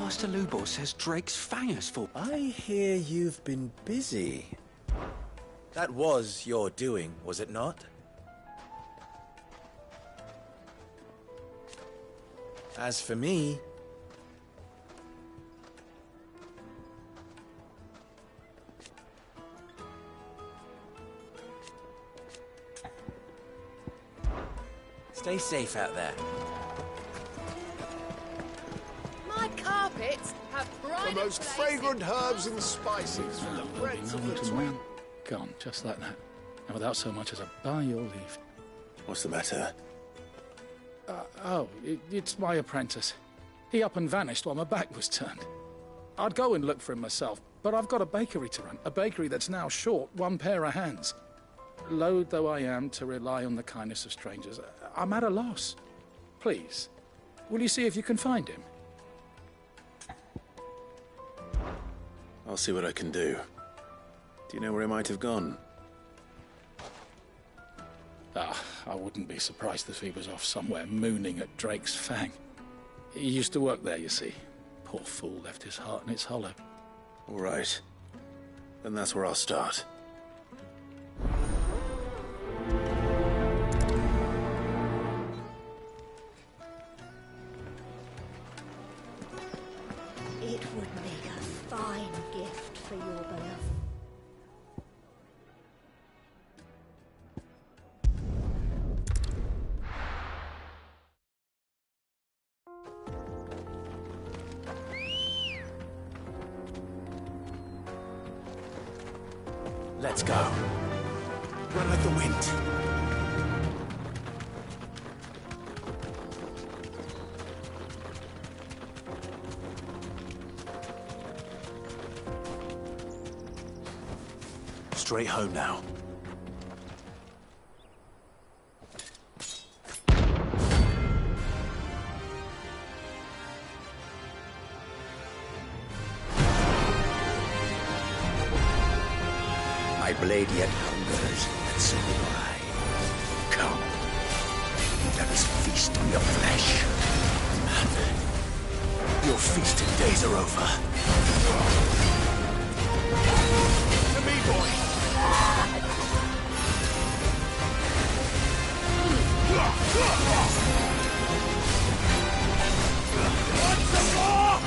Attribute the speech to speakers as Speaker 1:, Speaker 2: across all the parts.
Speaker 1: Master Lubor says Drake's Fang has full.
Speaker 2: I hear you've been busy. That was your doing, was it not? As for me... Stay safe out there.
Speaker 3: My carpets have bright
Speaker 4: The most fragrant herbs and spices from the breadth of the twin.
Speaker 5: Gone, just like that. And without so much as a by your leave.
Speaker 2: What's the matter?
Speaker 5: It's my apprentice. He up and vanished while my back was turned. I'd go and look for him myself, but I've got a bakery to run. A bakery that's now short one pair of hands. Loath though I am to rely on the kindness of strangers, I'm at a loss. Please, will you see if you can find him?
Speaker 6: I'll see what I can do. Do you know where he might have gone?
Speaker 5: I wouldn't be surprised if he was off somewhere mooning at Drake's Fang. He used to work there, you see. Poor fool left his heart in its hollow.
Speaker 6: All right. Then that's where I'll start.
Speaker 7: It would make a fine gift for your beloved.
Speaker 2: Let's go. Run like the wind. Straight home now.
Speaker 1: My blade yet hungers, and so do I. Come, let us feast on your flesh. Man, your feasting days are over.
Speaker 4: To me, boy! Want some more?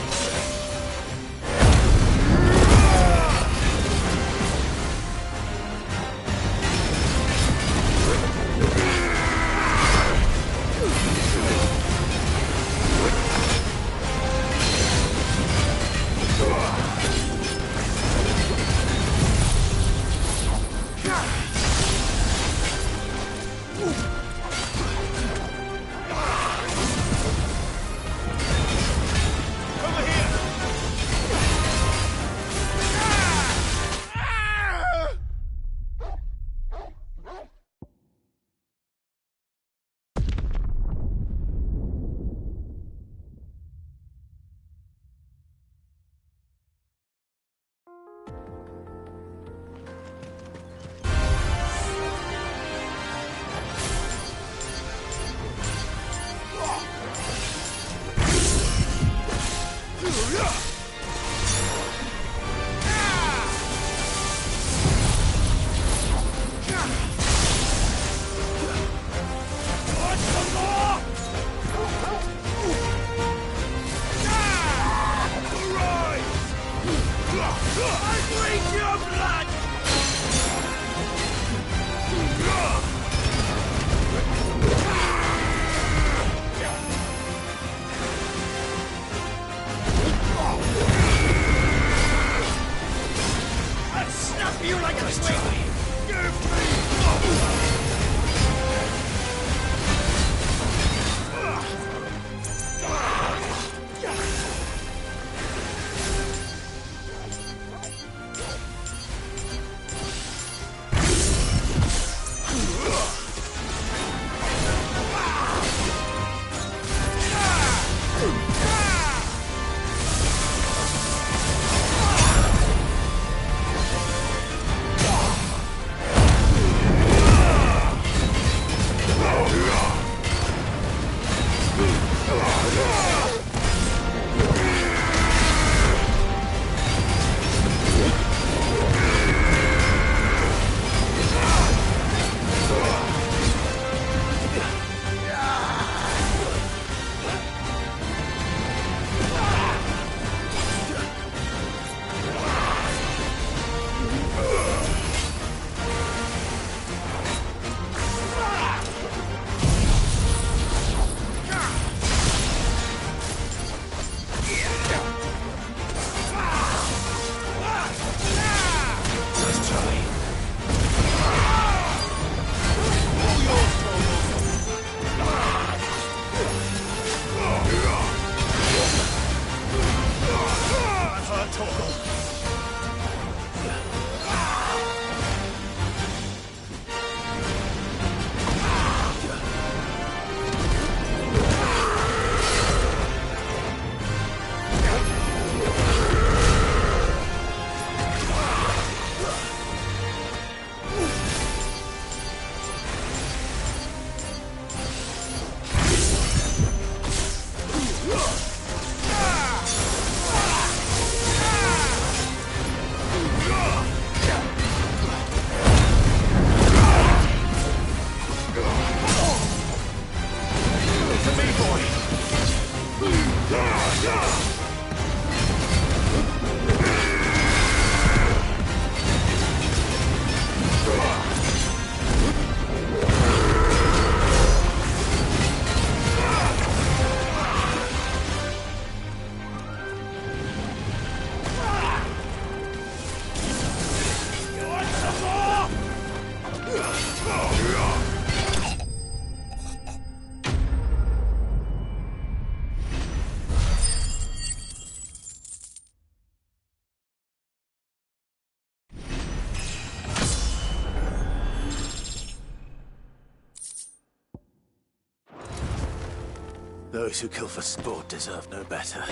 Speaker 6: Those who kill for sport deserve no better.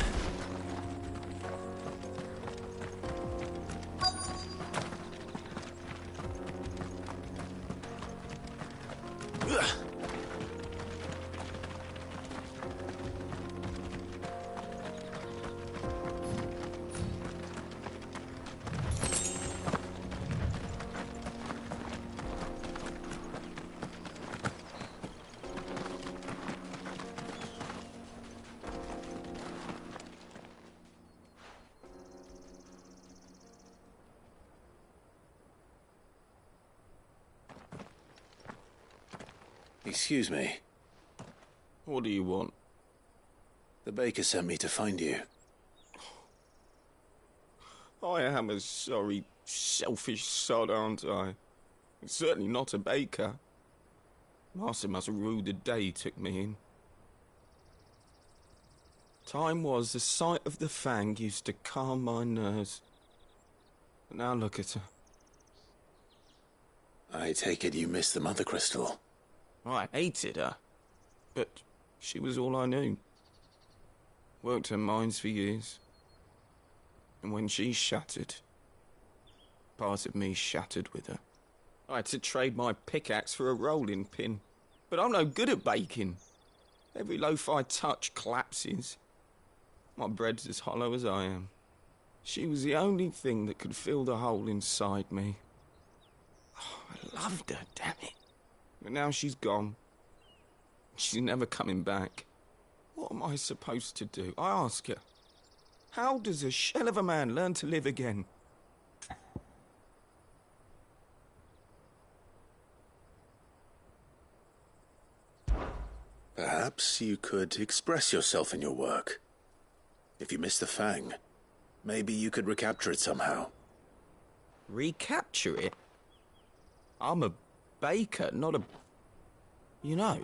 Speaker 6: Excuse me.
Speaker 8: What do you want?
Speaker 6: The baker sent me to find you.
Speaker 8: I am a sorry, selfish sod, aren't I? Certainly not a baker. Master must have ruled the day he took me in. Time was the sight of the Fang used to calm my nerves. But now look at her.
Speaker 6: I take it you missed the Mother Crystal.
Speaker 8: I hated her, but she was all I knew. Worked her mines for years. And when she shattered, part of me shattered with her. I had to trade my pickaxe for a rolling pin, but I'm no good at baking. Every loaf I touch collapses. My bread's as hollow as I am. She was the only thing that could fill the hole inside me. Oh, I loved her, damn it. But now she's gone. She's never coming back. What am I supposed to do? I ask her. How does a shell of a man learn to live again?
Speaker 6: Perhaps you could express yourself in your work. If you miss the Fang, maybe you could recapture it somehow.
Speaker 8: Recapture it? I'm a baker, not a... You know,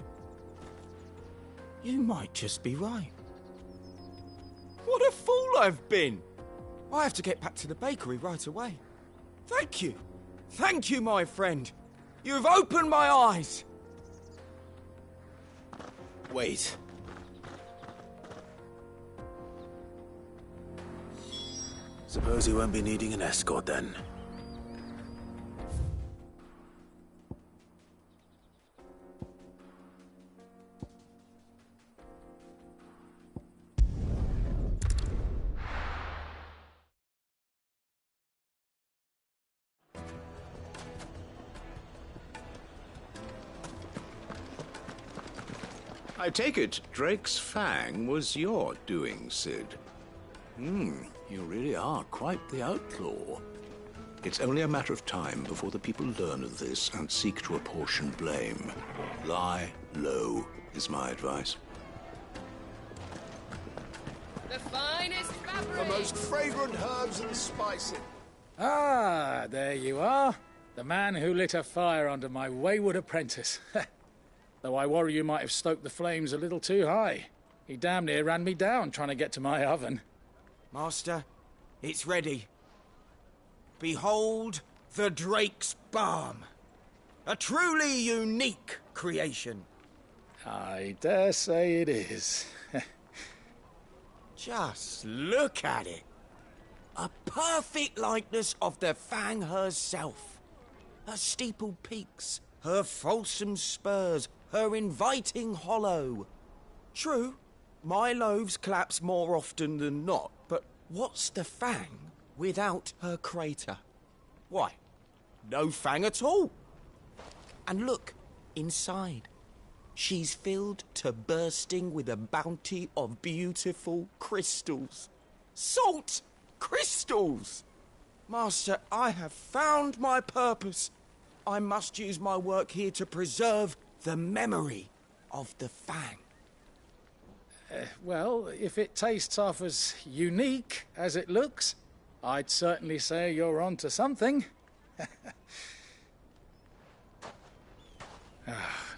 Speaker 8: you might just be right. What a fool I've been! I have to get back to the bakery right away. Thank you. Thank you, my friend. You've opened my eyes.
Speaker 6: Wait. Suppose you won't be needing an escort then.
Speaker 1: I take it Drake's Fang was your doing, Sid. You really are quite the outlaw. It's only a matter of time before the people learn of this and seek to apportion blame. Lie low is my advice.
Speaker 3: The finest fabric.
Speaker 4: The most fragrant herbs and spices.
Speaker 5: Ah, there you are. The man who lit a fire under my wayward apprentice. Though I worry you might have stoked the flames a little too high. He damn near ran me down trying to get to my oven.
Speaker 8: Master, it's ready. Behold the Drake's Balm. A truly unique creation.
Speaker 5: I dare say it is.
Speaker 8: Just look at it. A perfect likeness of the Fang herself. Her steepled peaks, her fulsome spurs, her inviting hollow. True, my loaves collapse more often than not, but what's the Fang without her crater? Why, no Fang at all. And look, inside. She's filled to bursting with a bounty of beautiful crystals. Salt crystals! Master, I have found my purpose. I must use my work here to preserve the memory of the Fang.
Speaker 5: Well, if it tastes half as unique as it looks, I'd certainly say you're onto something.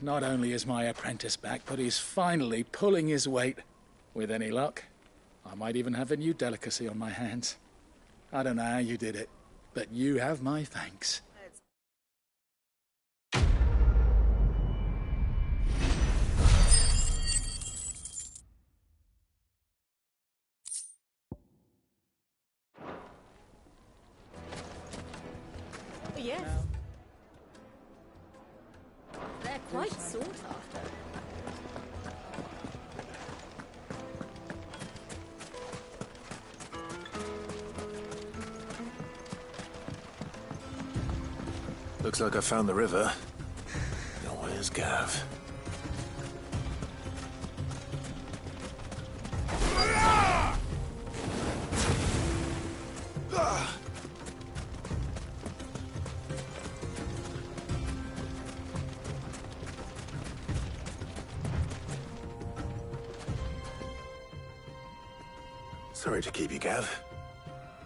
Speaker 5: Not only is my apprentice back, but he's finally pulling his weight. With any luck, I might even have a new delicacy on my hands. I don't know how you did it, but you have my thanks.
Speaker 7: Yes. They're quite sought after.
Speaker 6: Looks like I found the river. Now where's Gav? Sorry to keep you, Gav.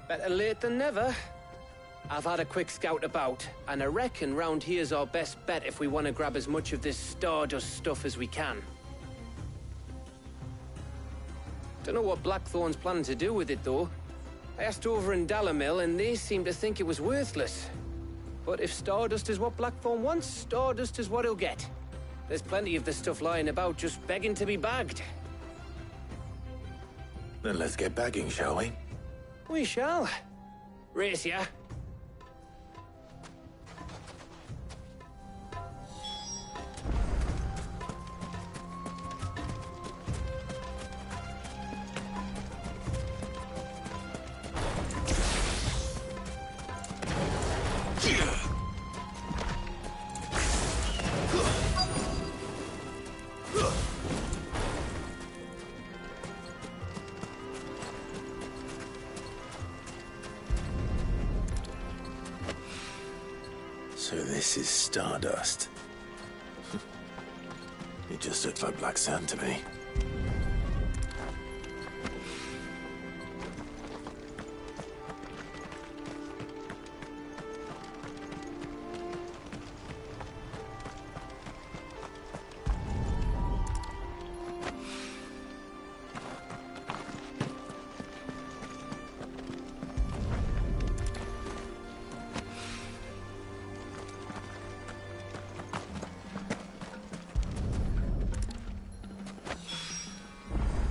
Speaker 9: Better late than never. I've had a quick scout about, and I reckon round here's our best bet if we want to grab as much of this Stardust stuff as we can. Don't know what Blackthorn's planning to do with it, though. I asked over in Dalamil, and they seem to think it was worthless. But if Stardust is what Blackthorn wants, Stardust is what he'll get. There's plenty of this stuff lying about, just begging to be bagged.
Speaker 6: Then let's get bagging, shall we?
Speaker 9: We shall. Race ya.
Speaker 6: So this is Stardust. It just looks like black sand to me.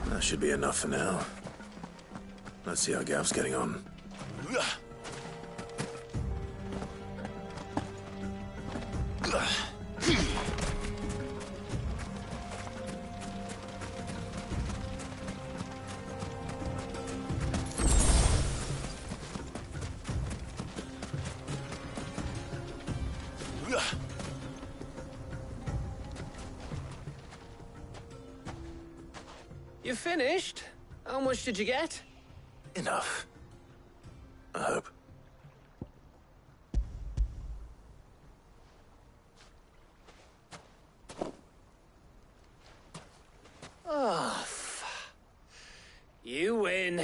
Speaker 6: That should be enough for now. Let's see how Gav's getting on.
Speaker 9: You finished? How much did you get?
Speaker 6: Enough. I hope.
Speaker 9: Oh, you win.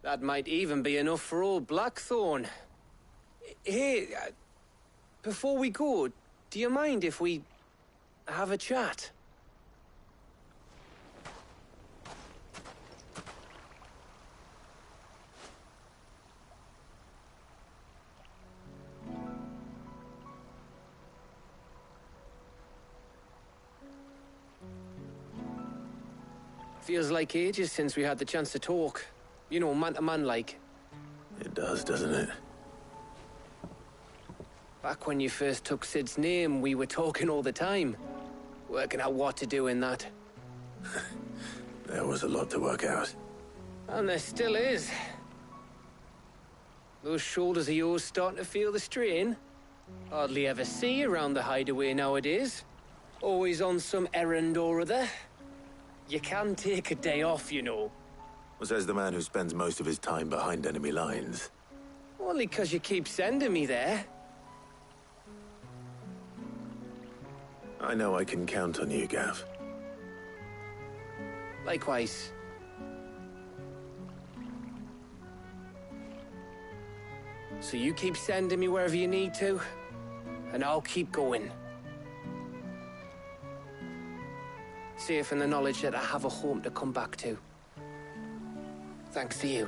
Speaker 9: That might even be enough for old Blackthorn. Hey, before we go, do you mind if we have a chat? Feels like ages since we had the chance to talk. You know, man to man like.
Speaker 6: It does, doesn't it?
Speaker 9: Back when you first took Sid's name, we were talking all the time. Working out what to do in that.
Speaker 6: There was a lot to work out.
Speaker 9: And there still is. Those shoulders of yours starting to feel the strain. Hardly ever see you around the hideaway nowadays. Always on some errand or other. You can take a day off, you know.
Speaker 6: Says the man who spends most of his time behind enemy lines.
Speaker 9: Only 'cause you keep sending me there.
Speaker 6: I know I can count on you, Gav.
Speaker 9: Likewise. So you keep sending me wherever you need to, and I'll keep going. Safe in the knowledge that I have a home to come back to. Thanks to you.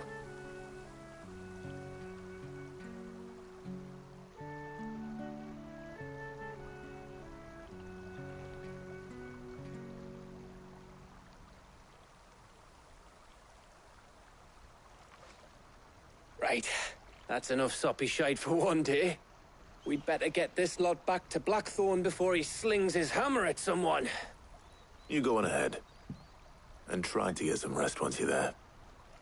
Speaker 9: Right. That's enough soppy shite for one day. We'd better get this lot back to Blackthorn before he slings his hammer at someone.
Speaker 6: You go on ahead. And try to get some rest once you're there.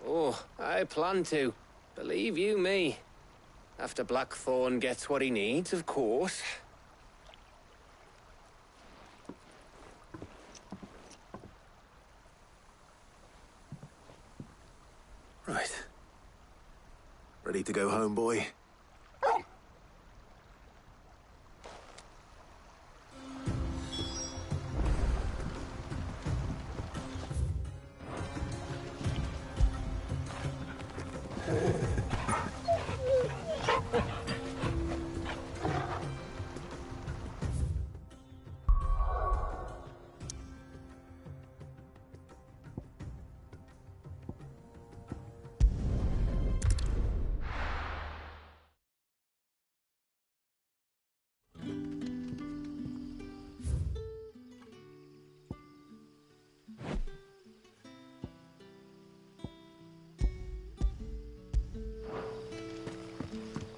Speaker 9: Oh, I plan to. Believe you me. After Blackthorn gets what he needs, of course.
Speaker 6: Right. Ready to go home, boy?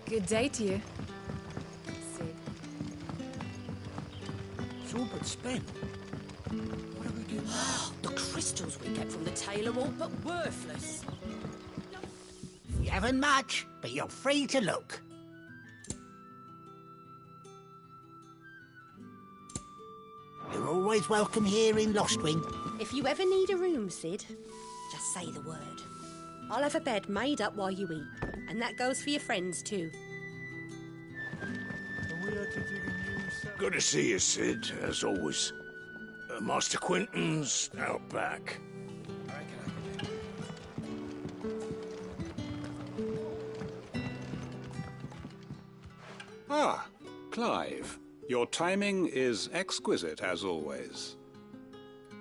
Speaker 3: Good day to you. Sid.
Speaker 10: It's all but spent. What do we do now?
Speaker 11: The crystals we get from the tail are all but worthless.
Speaker 10: You haven't much, but you're free to look. You're always welcome here in Lostwing.
Speaker 7: If you ever need a room, Sid, just say the word. I'll have a bed made up while you eat. And that goes for your friends, too.
Speaker 1: Good to see you, Sid, as always. Master Quentin's out back.
Speaker 12: Ah, Clive. Your timing is exquisite, as always.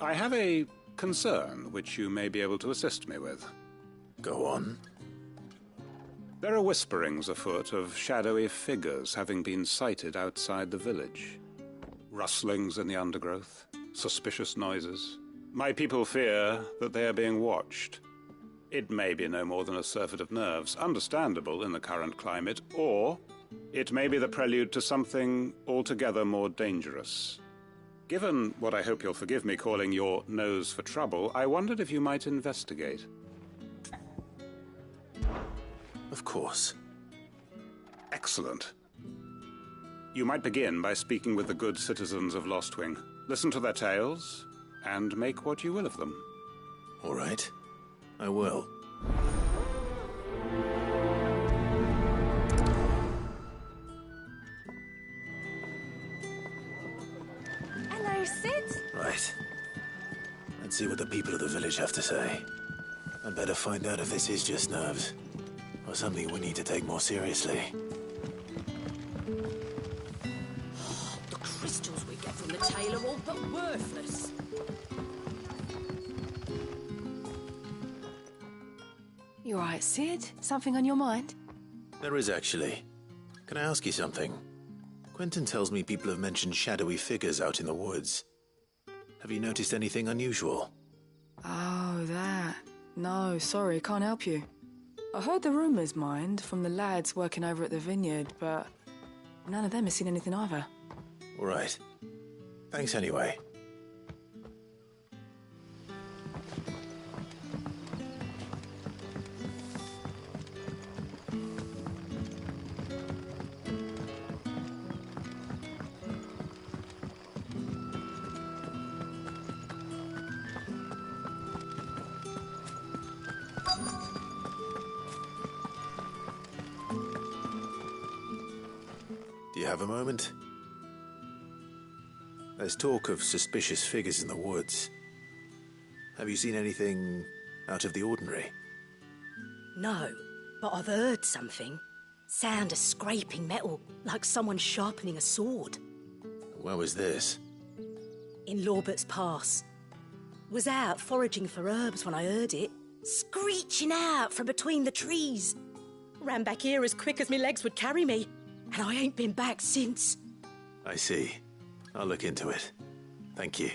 Speaker 12: I have a concern which you may be able to assist me with.
Speaker 6: Go on.
Speaker 12: There are whisperings afoot of shadowy figures having been sighted outside the village. Rustlings in the undergrowth, suspicious noises. My people fear that they are being watched. It may be no more than a surfeit of nerves, understandable in the current climate, or it may be the prelude to something altogether more dangerous. Given what I hope you'll forgive me calling your nose for trouble, I wondered if you might investigate.
Speaker 6: Of course.
Speaker 12: Excellent. You might begin by speaking with the good citizens of Lostwing. Listen to their tales, and make what you will of them.
Speaker 6: All right. I will.
Speaker 3: Hello, Sid.
Speaker 6: Right. Let's see what the people of the village have to say. I'd better find out if this is just nerves, or something we need to take more seriously.
Speaker 11: The crystals we get from the tail are all but worthless.
Speaker 3: You all right, Sid? Something on your mind?
Speaker 6: There is, actually. Can I ask you something? Quentin tells me people have mentioned shadowy figures out in the woods. Have you noticed anything unusual?
Speaker 13: Oh, that. No, sorry, can't help you. I heard the rumours, mind, from the lads working over at the vineyard, but none of them has seen anything either.
Speaker 6: All right. Thanks anyway. Do you have a moment? There's talk of suspicious figures in the woods. Have you seen anything out of the ordinary?
Speaker 11: No, but I've heard something. Sound of scraping metal, like someone sharpening a sword.
Speaker 6: Where was this?
Speaker 11: In Lorbert's Pass. Was out foraging for herbs when I heard it, screeching out from between the trees. Ran back here as quick as my legs would carry me, and I ain't been back since.
Speaker 6: I see. I'll look into it. Thank you.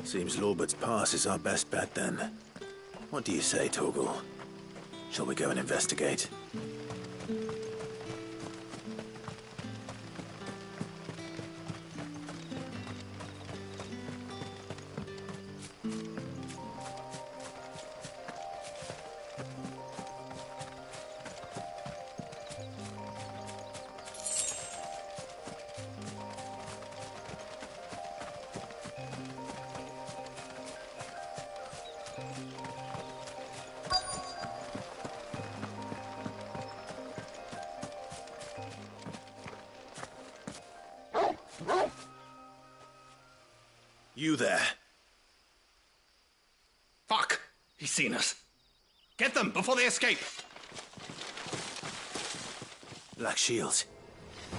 Speaker 6: Seems Lorbert's Pass is our best bet then. What do you say, Torgal? Shall we go and investigate? You there.
Speaker 14: Fuck! He's seen us. Get them before they escape.
Speaker 6: Black shields.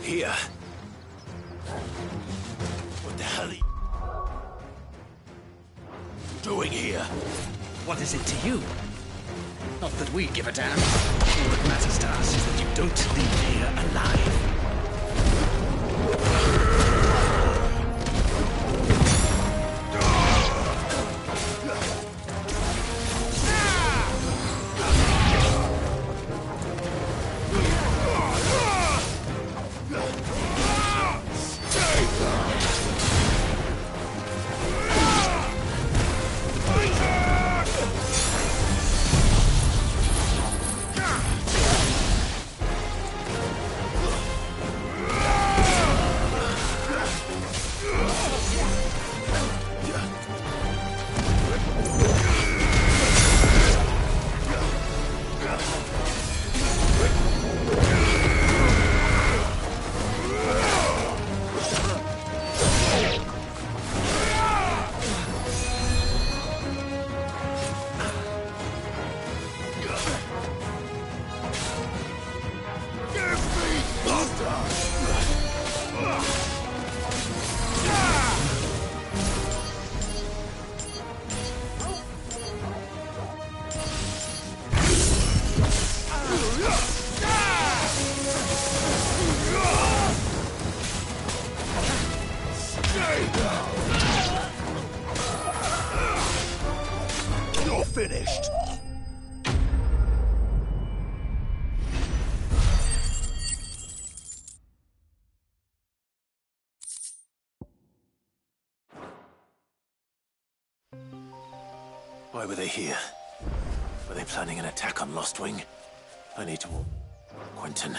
Speaker 6: Here. What the hell are you doing here?
Speaker 14: What is it to you? Not that we give a damn. All that matters to us is that you don't leave here alive.
Speaker 4: You're finished.
Speaker 6: Why were they here? Were they planning an attack on Lost Wing? I need to... Quentin.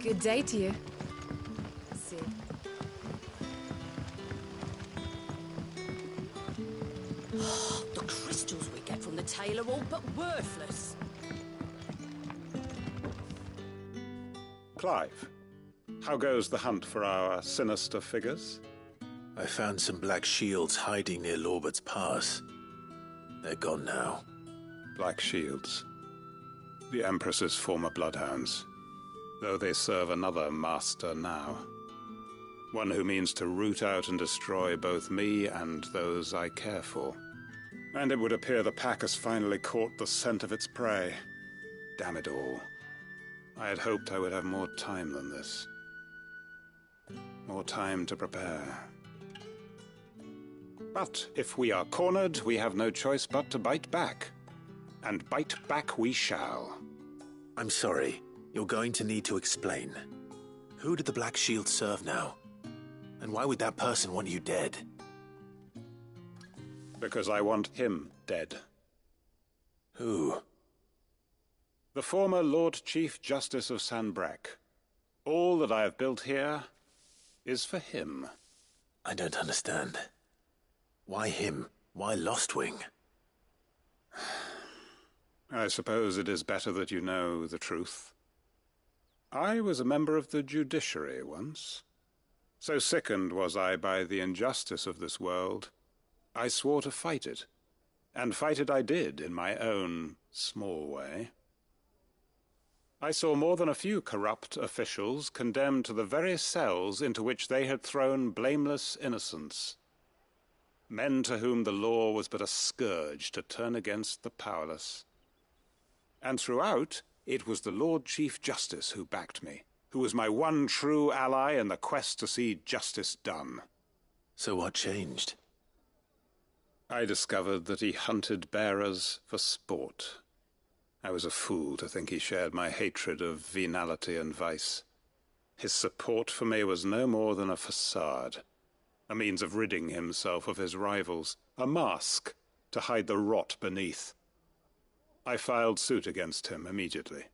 Speaker 3: Good day to you, Sid.
Speaker 11: The crystals we get from the tail are all but worthless.
Speaker 12: Clive, how goes the hunt for our sinister figures?
Speaker 6: I found some black shields hiding near Lorbert's Pass. They're gone now.
Speaker 12: Black shields. The Empress's former bloodhounds. Though they serve another master now. One who means to root out and destroy both me and those I care for. And it would appear the pack has finally caught the scent of its prey. Damn it all. I had hoped I would have more time than this. More time to prepare. But if we are cornered, we have no choice but to bite back. And bite back we shall.
Speaker 6: I'm sorry. You're going to need to explain. Who did the Black Shield serve now? And why would that person want you dead?
Speaker 12: Because I want him dead.
Speaker 6: Who?
Speaker 12: The former Lord Chief Justice of Sanbreque. All that I have built here is for him.
Speaker 6: I don't understand. Why him? Why Lostwing?
Speaker 12: I suppose it is better that you know the truth. I was a member of the judiciary once. So sickened was I by the injustice of this world, I swore to fight it. And fight it I did, in my own small way. I saw more than a few corrupt officials condemned to the very cells into which they had thrown blameless innocents. Men to whom the law was but a scourge to turn against the powerless. And throughout, it was the Lord Chief Justice who backed me, who was my one true ally in the quest to see justice done.
Speaker 6: So what changed?
Speaker 12: I discovered that he hunted bearers for sport. I was a fool to think he shared my hatred of venality and vice. His support for me was no more than a facade, a means of ridding himself of his rivals, a mask to hide the rot beneath. I filed suit against him immediately.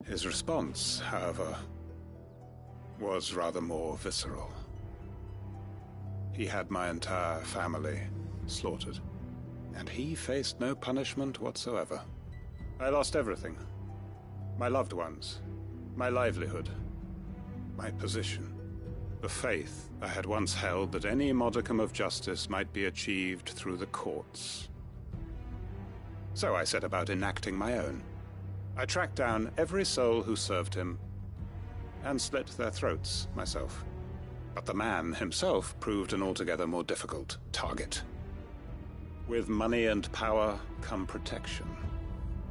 Speaker 12: His response, however, was rather more visceral. He had my entire family slaughtered, and he faced no punishment whatsoever. I lost everything. My loved ones, my livelihood, my position, the faith I had once held that any modicum of justice might be achieved through the courts. So I set about enacting my own. I tracked down every soul who served him, and slit their throats myself. But the man himself proved an altogether more difficult target. With money and power come protection.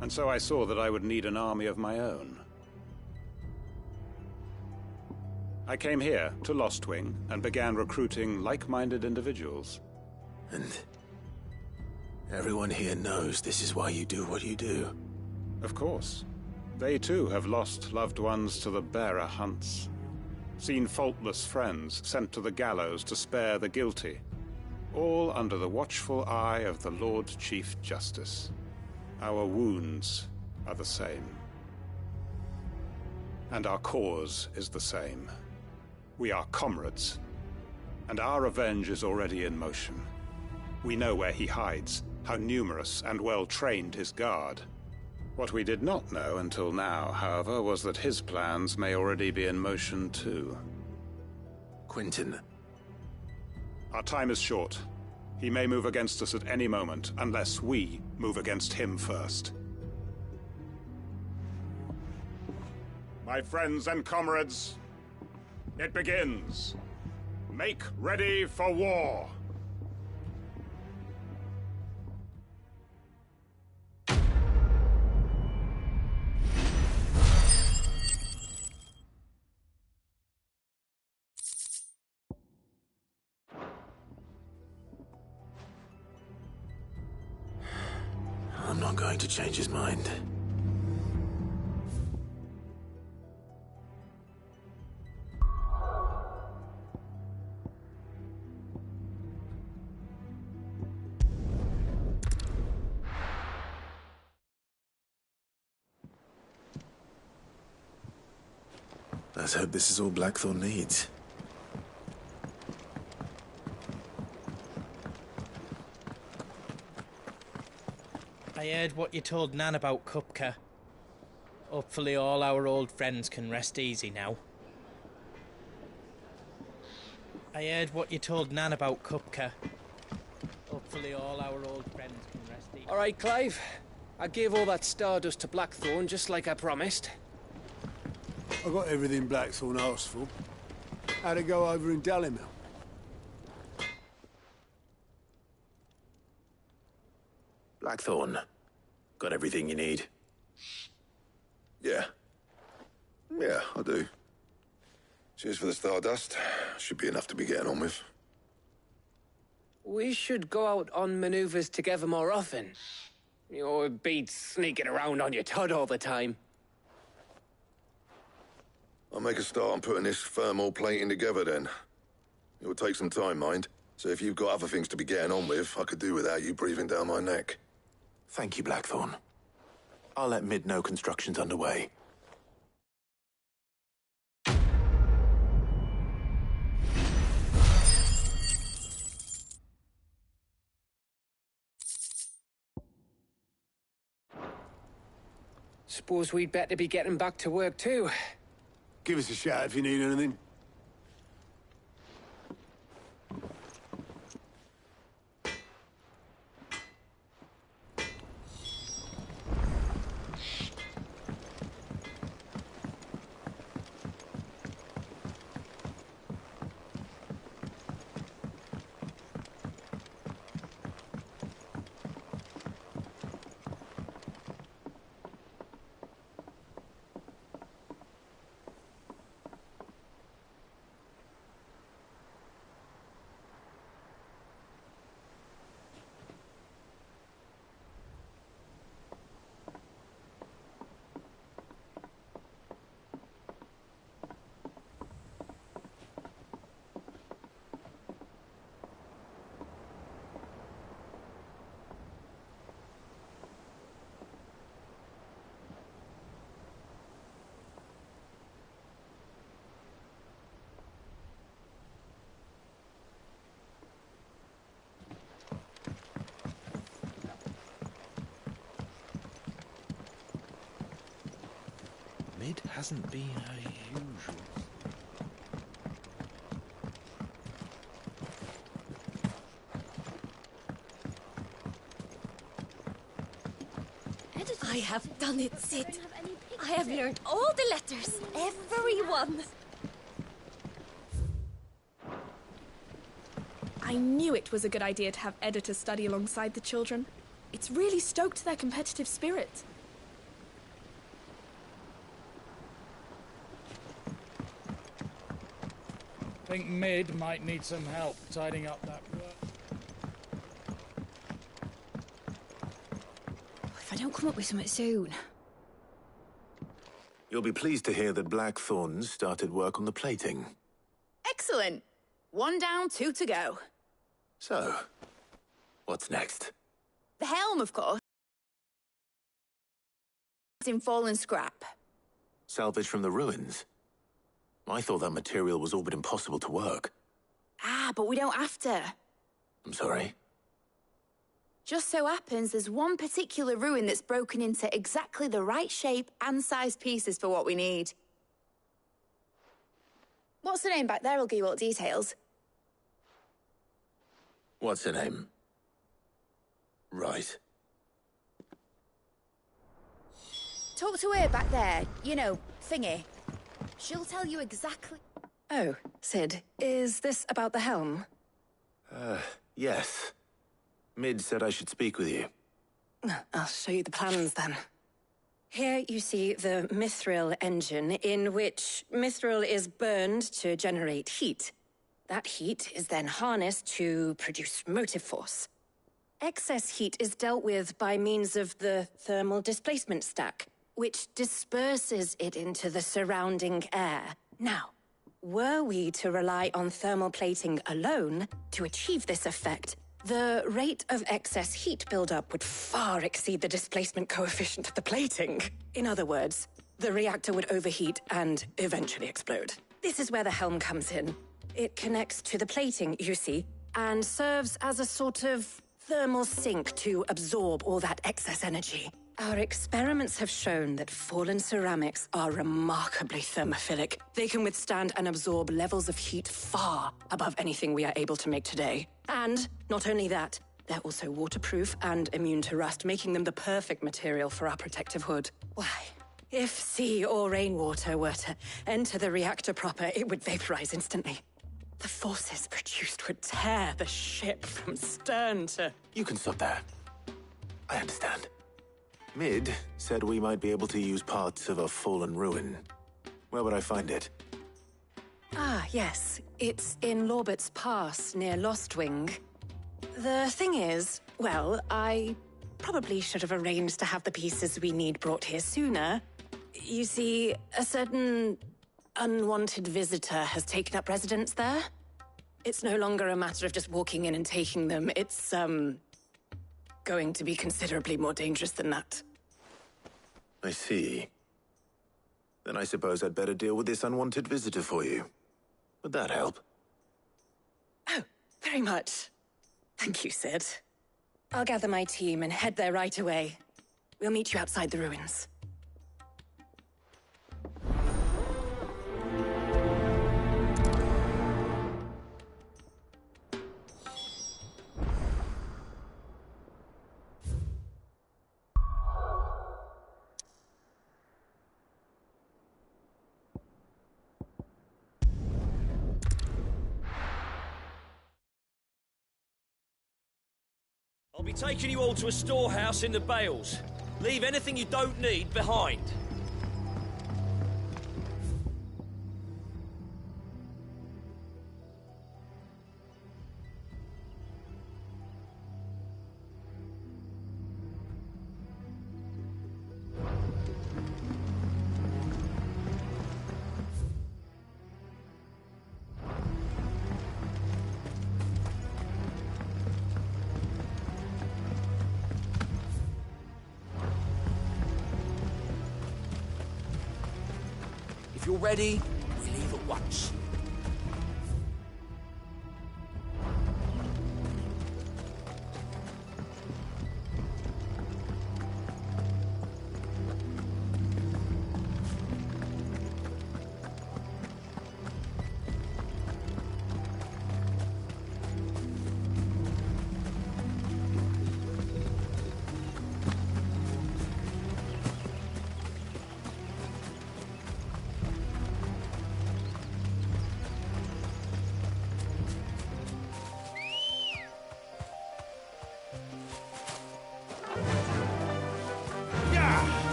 Speaker 12: And so I saw that I would need an army of my own. I came here to Lostwing and began recruiting like-minded individuals.
Speaker 6: And everyone here knows this is why you do what you do.
Speaker 12: Of course. They too have lost loved ones to the bearer hunts. Seen faultless friends sent to the gallows to spare the guilty, all under the watchful eye of the Lord Chief Justice. Our wounds are the same. And our cause is the same. We are comrades, and our revenge is already in motion. We know where he hides, how numerous and well-trained his guard. What we did not know until now, however, was that his plans may already be in motion too.
Speaker 6: Quentin.
Speaker 12: Our time is short. He may move against us at any moment, unless we move against him first. My friends and comrades, it begins. Make ready for war.
Speaker 6: I'm not going to change his mind. Let's hope this is all Blackthorn needs.
Speaker 15: I heard what you told Nan about Kupka. Hopefully all our old friends can rest easy now. I heard what you told Nan about Kupka. Hopefully all our old friends can rest easy.
Speaker 9: All right, Clive. I gave all that stardust to Blackthorn just like I promised.
Speaker 16: I got everything Blackthorn asked for. How'd it go over in Dalimil?
Speaker 6: Blackthorn, got everything you need?
Speaker 4: Yeah. Yeah, I do. Cheers for the stardust. Should be enough to be getting on with.
Speaker 9: We should go out on maneuvers together more often. You know, it beats sneaking around on your Todd all the time.
Speaker 4: I'm make a start on putting this thermal plating together then. It will take some time, mind. So if you've got other things to be getting on with, I could do without you breathing down my neck.
Speaker 6: Thank you, Blackthorn. I'll let Mid know construction's underway.
Speaker 9: Suppose we'd better be getting back to work too.
Speaker 16: Give us a shout if you need anything.
Speaker 2: Mid hasn't been her usual.
Speaker 11: I have done it, Sid. I have learned all the letters, every one.
Speaker 17: I knew it was a good idea to have editors study alongside the children. It's really stoked their competitive spirit.
Speaker 5: I think Mid might need some help tidying up that work.
Speaker 3: If I don't come up with something soon.
Speaker 6: You'll be pleased to hear that Blackthorn started work on the plating.
Speaker 3: Excellent. 1 down, 2 to go.
Speaker 6: So, what's next?
Speaker 3: The helm, of course. It's in fallen scrap.
Speaker 6: Salvage from the ruins? I thought that material was all but impossible to work.
Speaker 3: Ah, but we don't have to.
Speaker 6: I'm sorry?
Speaker 3: Just so happens there's one particular ruin that's broken into exactly the right shape and size pieces for what we need. What's the name back there? I'll give you all the details.
Speaker 6: What's her name? Right.
Speaker 3: Talk to her back there. You know, thingy. She'll tell you exactly...
Speaker 11: Oh, Sid, is this about the helm?
Speaker 6: Yes. Mid said I should speak with you.
Speaker 11: I'll show you the plans then. Here you see the mithril engine, in which mithril is burned to generate heat. That heat is then harnessed to produce motive force. Excess heat is dealt with by means of the thermal displacement stack, which disperses it into the surrounding air. Now, were we to rely on thermal plating alone to achieve this effect, the rate of excess heat buildup would far exceed the displacement coefficient of the plating. In other words, the reactor would overheat and eventually explode. This is where the helm comes in. It connects to the plating, you see, and serves as a sort of thermal sink to absorb all that excess energy. Our experiments have shown that fallen ceramics are remarkably thermophilic. They can withstand and absorb levels of heat far above anything we are able to make today. And not only that, they're also waterproof and immune to rust, making them the perfect material for our protective hood. Why, if sea or rainwater were to enter the reactor proper, it would vaporize instantly. The forces produced would tear the ship from stern to...
Speaker 6: You can stop there. I understand. Mid said we might be able to use parts of a fallen ruin. Where would I find it?
Speaker 11: Ah, yes. It's in Lorbert's Pass, near Lostwing. The thing is, well, I probably should have arranged to have the pieces we need brought here sooner. You see, a certain unwanted visitor has taken up residence there. It's no longer a matter of just walking in and taking them. It's, going to be considerably more dangerous than that.
Speaker 6: I see. Then I suppose I'd better deal with this unwanted visitor for you. Would that help?
Speaker 11: Oh, very much. Thank you, Sid. I'll gather my team and head there right away. We'll meet you outside the ruins.
Speaker 18: I'll be taking you all to a storehouse in the Bales. Leave anything you don't need behind.
Speaker 19: If you're ready, we leave at once.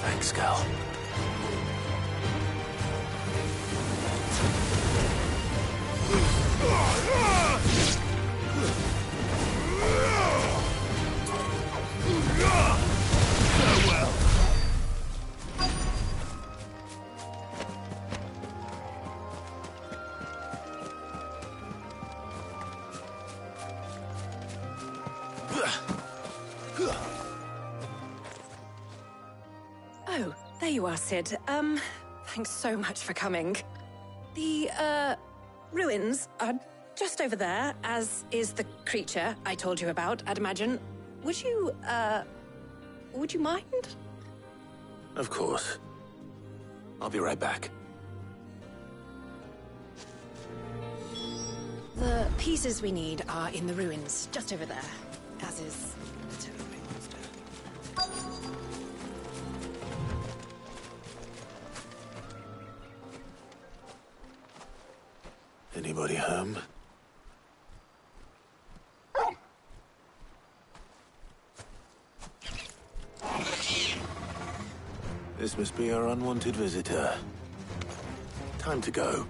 Speaker 6: Thanks, girl.
Speaker 19: Farewell.
Speaker 11: Oh, there you are, Sid. Thanks so much for coming. The, ruins are just over there, as is the creature I told you about, I'd imagine. Would you mind?
Speaker 6: Of course. I'll be right back.
Speaker 11: The pieces we need are in the ruins, just over there, as is the totem monster.
Speaker 6: Anybody home? This must be our unwanted visitor. Time to go.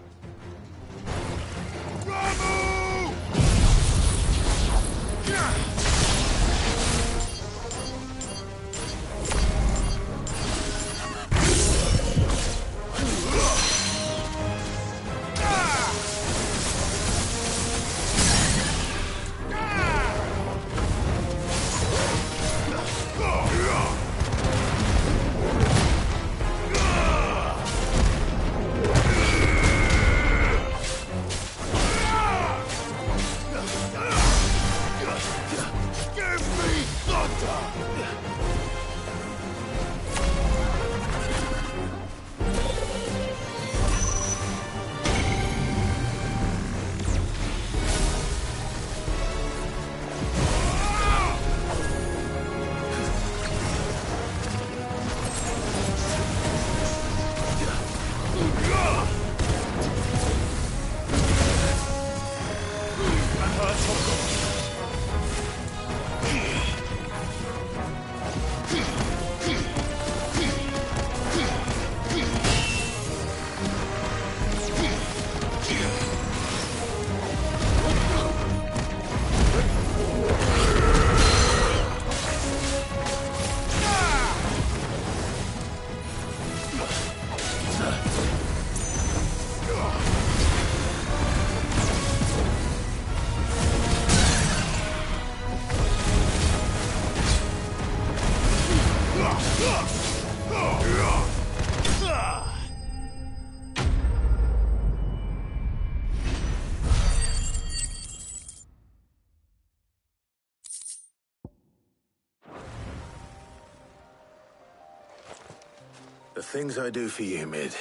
Speaker 6: The things I do for you, Mid.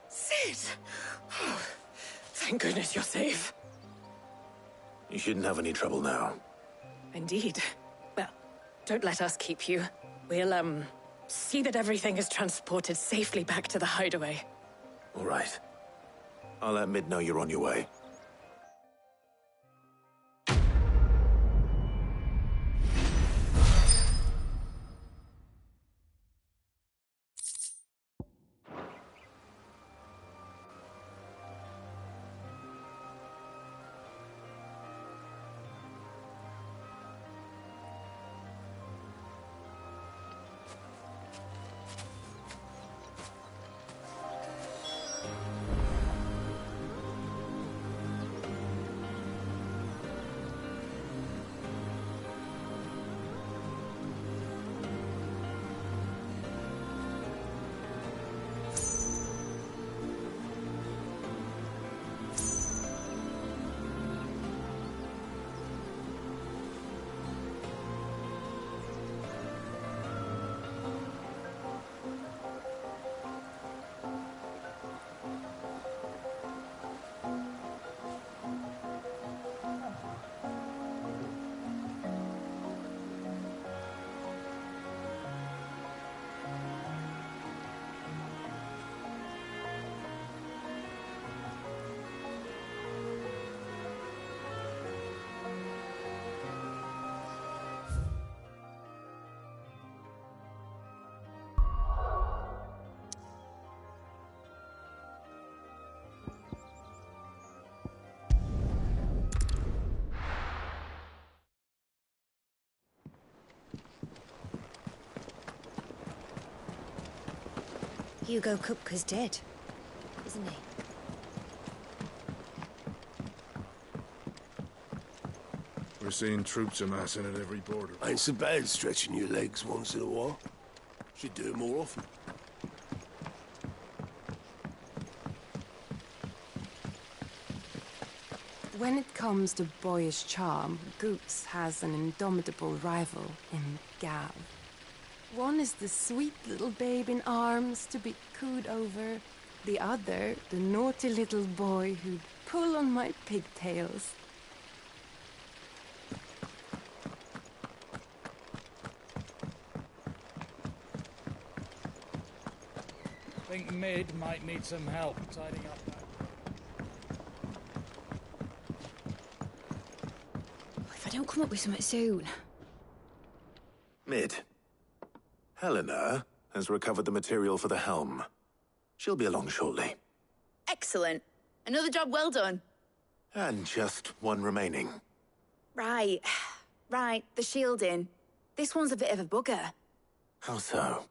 Speaker 11: Sid! Oh, thank goodness you're safe.
Speaker 6: You shouldn't have any trouble now.
Speaker 11: Indeed. Well, don't let us keep you. We'll, see that everything is transported safely back to the hideaway.
Speaker 6: All right. I'll let Mid know you're on your way.
Speaker 7: Hugo Kupka's dead, isn't he?
Speaker 20: We're seeing troops amassing at every border.
Speaker 19: Ain't so bad stretching your legs once in a while. Should do it more often.
Speaker 21: When it comes to boyish charm, Goops has an indomitable rival in Gav. One is the sweet little babe in arms to be cooed over. The other, the naughty little boy who'd pull on my pigtails.
Speaker 5: Think Mid might need some help tidying up that.
Speaker 3: If I don't come up with something soon.
Speaker 6: Mid. Helena has recovered the material for the helm. She'll be along shortly.
Speaker 3: Excellent. Another job well done.
Speaker 6: And just one remaining.
Speaker 3: Right. Right, the shielding. This one's a bit of a bugger.
Speaker 6: How so?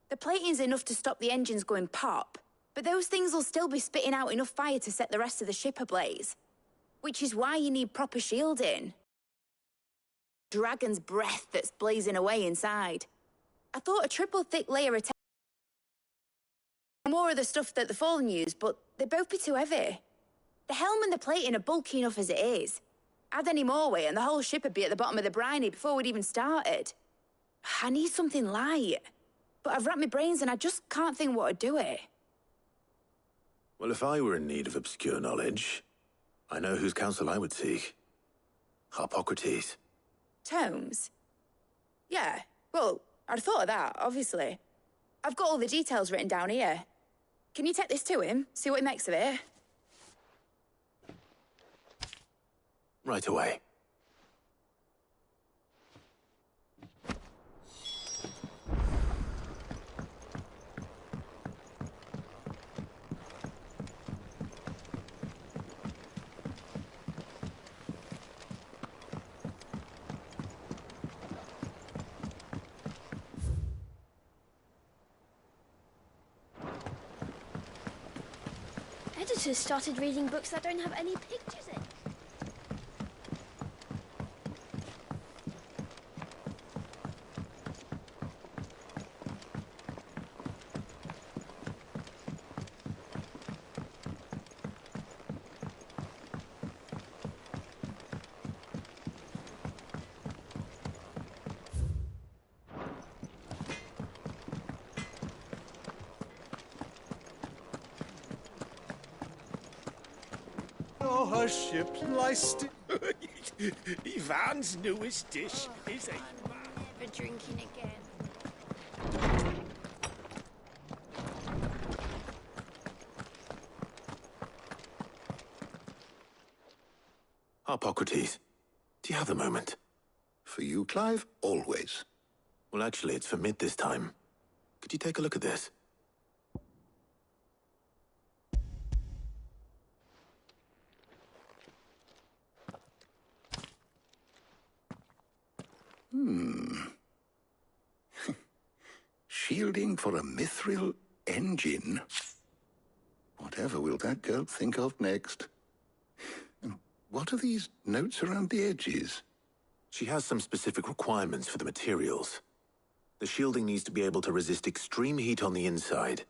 Speaker 3: The plating's enough to stop the engines going pop, but those things will still be spitting out enough fire to set the rest of the ship ablaze. Which is why you need proper shielding. Dragon's breath that's blazing away inside. I thought a triple thick layer of more of the stuff that the Fallen use, but they'd both be too heavy. The helm and the plating are bulky enough as it is. Add any more weight and the whole ship would be at the bottom of the briny before we'd even started. I need something light. But I've racked my brains and I just can't think what would do it.
Speaker 6: Well, if I were in need of obscure knowledge, I know whose counsel I would seek. Harpocrates.
Speaker 3: Tomes? Yeah, well, I'd thought of that, obviously. I've got all the details written down here. Can you take this to him, see what he makes of it?
Speaker 6: Right away.
Speaker 22: Editors started reading books that don't have any pictures in.
Speaker 16: her ship lies still.
Speaker 18: Ivan's newest dish is a...
Speaker 22: Never drinking again.
Speaker 6: Harpocrates, do you have a moment?
Speaker 1: For you, Clive, always.
Speaker 6: Well, actually, it's for Mid this time. Could you take a look at this?
Speaker 1: Shielding for a mithril engine. Whatever will that girl think of next? And what are these notes around the edges?
Speaker 6: She has some specific requirements for the materials. The shielding needs to be able to resist extreme heat on the inside,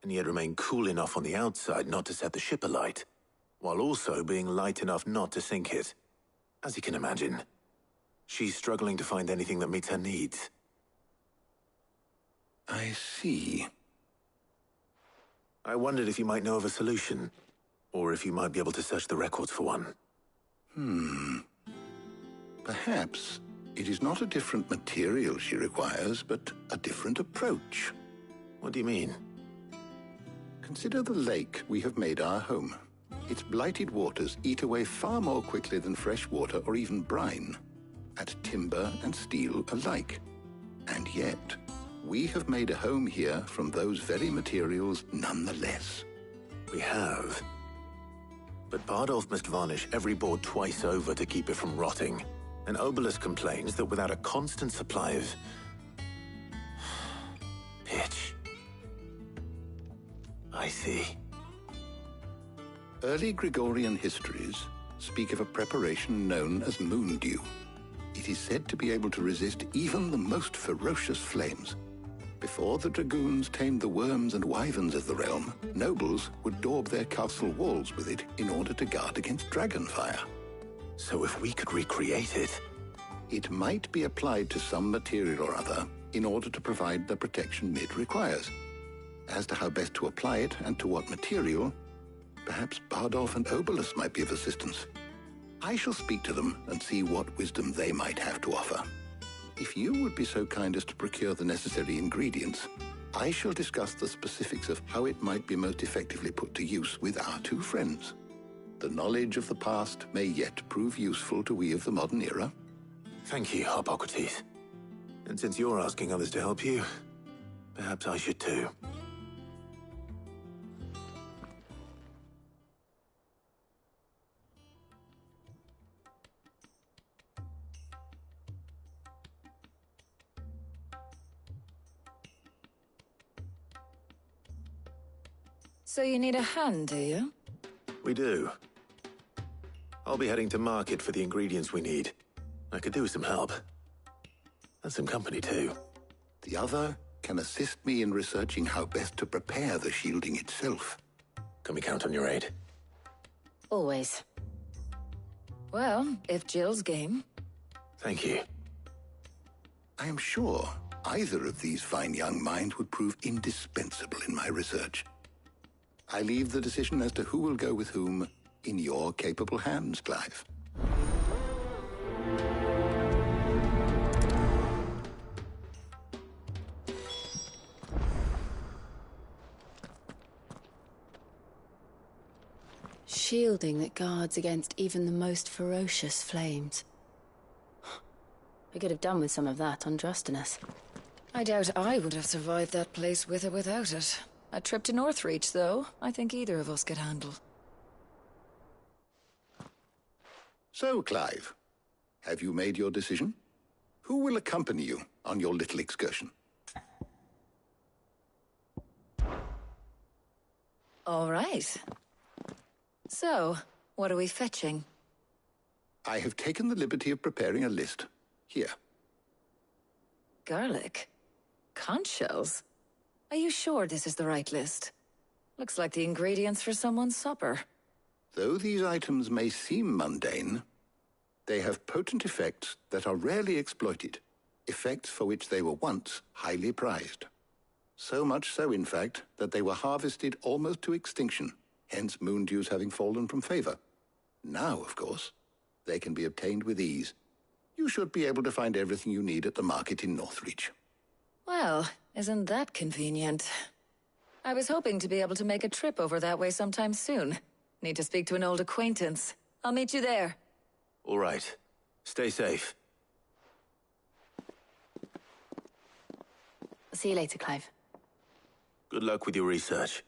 Speaker 6: and yet remain cool enough on the outside not to set the ship alight, while also being light enough not to sink it. As you can imagine, she's struggling to find anything that meets her needs.
Speaker 1: I see.
Speaker 6: I wondered if you might know of a solution, or if you might be able to search the records for one.
Speaker 1: Perhaps it is not a different material she requires, but a different approach.
Speaker 6: What do you mean?
Speaker 1: Consider the lake we have made our home. Its blighted waters eat away far more quickly than fresh water or even brine, at timber and steel alike. And yet, we have made a home here from those very materials nonetheless.
Speaker 6: We have. But Bardolph must varnish every board twice over to keep it from rotting. And Obelus complains that without a constant supply of... pitch. I see.
Speaker 1: Early Gregorian histories speak of a preparation known as moon dew. It is said to be able to resist even the most ferocious flames. Before the dragoons tamed the worms and wyverns of the realm, nobles would daub their castle walls with it in order to guard against dragon fire.
Speaker 6: So if we could recreate it...
Speaker 1: It might be applied to some material or other in order to provide the protection Mid requires. As to how best to apply it and to what material, perhaps Bardolph and Obelus might be of assistance. I shall speak to them and see what wisdom they might have to offer. If you would be so kind as to procure the necessary ingredients, I shall discuss the specifics of how it might be most effectively put to use with our two friends. The knowledge of the past may yet prove useful to we of the modern era.
Speaker 6: Thank you, Harpocrates. And since you're asking others to help you, perhaps I should too.
Speaker 13: So you need a hand, do you?
Speaker 6: We do. I'll be heading to market for the ingredients we need. I could do with some help. And some company, too.
Speaker 1: The other can assist me in researching how best to prepare the shielding itself.
Speaker 6: Can we count on your aid?
Speaker 13: Always. Well, if Jill's game.
Speaker 6: Thank you.
Speaker 1: I am sure either of these fine young minds would prove indispensable in my research. I leave the decision as to who will go with whom in your capable hands, Clive.
Speaker 21: Shielding that guards against even the most ferocious flames. We could have done with some of that on Drustinus.
Speaker 13: I doubt I would have survived that place with or without it. A trip to Northreach, though, I think either of us could handle.
Speaker 1: So, Clive, have you made your decision? Who will accompany you on your little excursion?
Speaker 13: All right. So, what are we fetching?
Speaker 1: I have taken the liberty of preparing a list. Here.
Speaker 13: Garlic? Conch shells? Are you sure this is the right list? Looks like the ingredients for someone's supper.
Speaker 1: Though these items may seem mundane, they have potent effects that are rarely exploited, effects for which they were once highly prized. So much so, in fact, that they were harvested almost to extinction, hence moon dews having fallen from favor.
Speaker 8: Now, of course, they can be obtained with ease. You should be able to find everything you need at the market in Northreach.
Speaker 10: Well, isn't that convenient? I was hoping to be able to make a trip over that way sometime soon. Need to speak to an old acquaintance. I'll meet you there.
Speaker 6: All right. Stay safe.
Speaker 10: See you later, Clive.
Speaker 6: Good luck with your research.